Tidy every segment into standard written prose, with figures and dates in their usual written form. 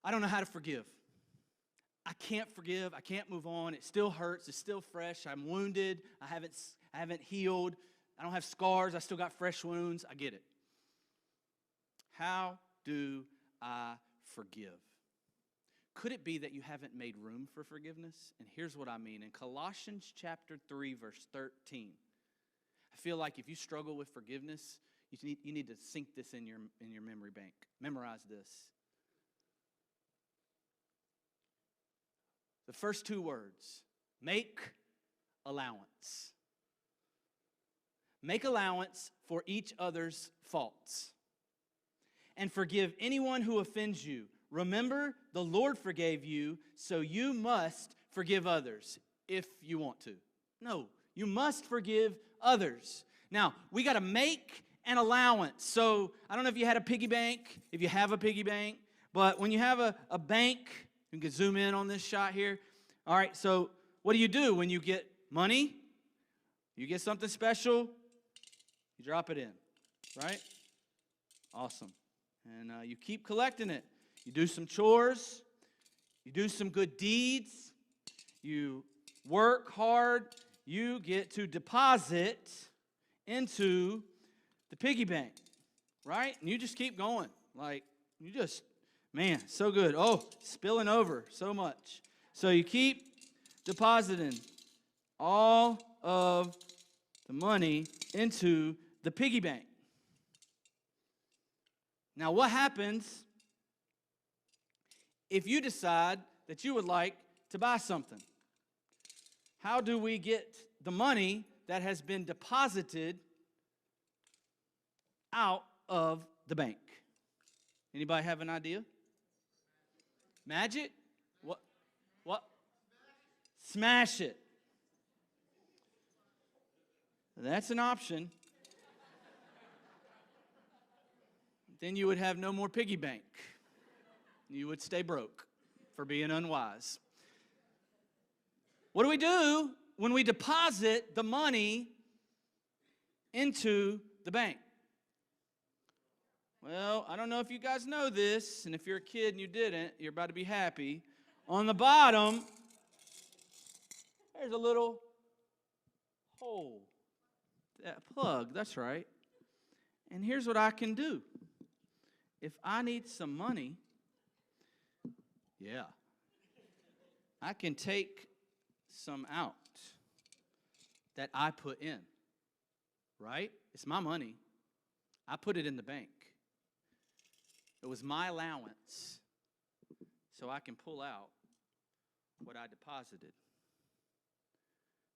I don't know how to forgive. I can't forgive. I can't move on. It still hurts. It's still fresh. I'm wounded. I haven't healed. I don't have scars. I still got fresh wounds. I get it. How do I forgive? Could it be that you haven't made room for forgiveness? And here's what I mean. In Colossians chapter 3, verse 13, I feel like if you struggle with forgiveness, you need to sink this in your memory bank. Memorize this. The first two words, make allowance. Make allowance for each other's faults. And forgive anyone who offends you. Remember, the Lord forgave you, so you must forgive others if you want to. No, you must forgive others. Now, we got to make an allowance. So, I don't know if you had a piggy bank, if you have a piggy bank, but when you have a bank, you can zoom in on this shot here. All right, so what do you do when you get money? You get something special, you drop it in, right? Awesome. And you keep collecting it. You do some chores. You do some good deeds. You work hard. You get to deposit into the piggy bank, right? And you just keep going. Like, you just, man, so good. Oh, spilling over so much. So you keep depositing all of the money into the piggy bank. Now, what happens if you decide that you would like to buy something? How do we get the money that has been deposited out of the bank? Anybody have an idea? Magic? What? Smash it. That's an option. Then you would have no more piggy bank. You would stay broke for being unwise. What do we do when we deposit the money into the bank? Well, I don't know if you guys know this, and if you're a kid and you didn't, you're about to be happy. On the bottom, there's a little hole. That plug, that's right. And here's what I can do. If I need some money, I can take some out that I put in, right? It's my money. I put it in the bank. It was my allowance, so I can pull out what I deposited.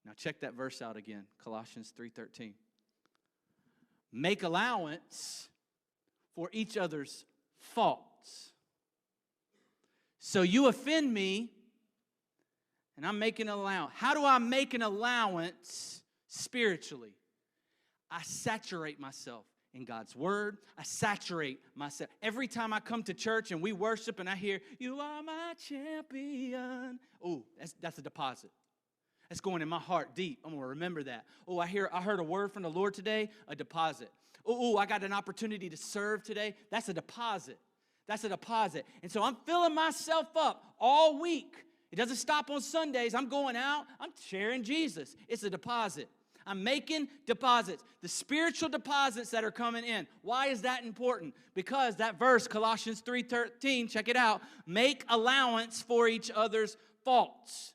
Now check that verse out again, Colossians 3:13. Make allowance for each other's faults. So you offend me, and I'm making an allowance. How do I make an allowance spiritually? I saturate myself in God's word. I saturate myself. Every time I come to church and we worship and I hear, "You are my champion." Oh, that's a deposit. That's going in my heart deep. I'm going to remember that. Oh, I heard a word from the Lord today, a deposit. Oh, I got an opportunity to serve today. That's a deposit. That's a deposit. And so I'm filling myself up all week. It doesn't stop on Sundays. I'm going out. I'm sharing Jesus. It's a deposit. I'm making deposits. The spiritual deposits that are coming in. Why is that important? Because that verse, Colossians 3:13, check it out. Make allowance for each other's faults.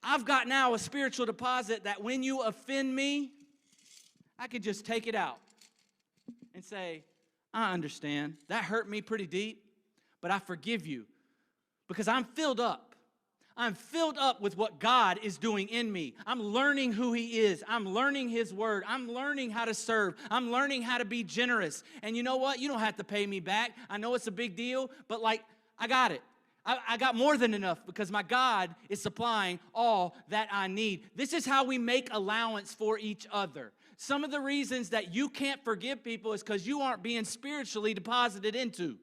I've got now a spiritual deposit that when you offend me, I could just take it out and say, I understand. That hurt me pretty deep, but I forgive you because I'm filled up. I'm filled up with what God is doing in me. I'm learning who He is. I'm learning His word. I'm learning how to serve. I'm learning how to be generous. And you know what? You don't have to pay me back. I know it's a big deal, but I got it. I got more than enough because my God is supplying all that I need. This is how we make allowance for each other. Some of the reasons that you can't forgive people is because you aren't being spiritually deposited into.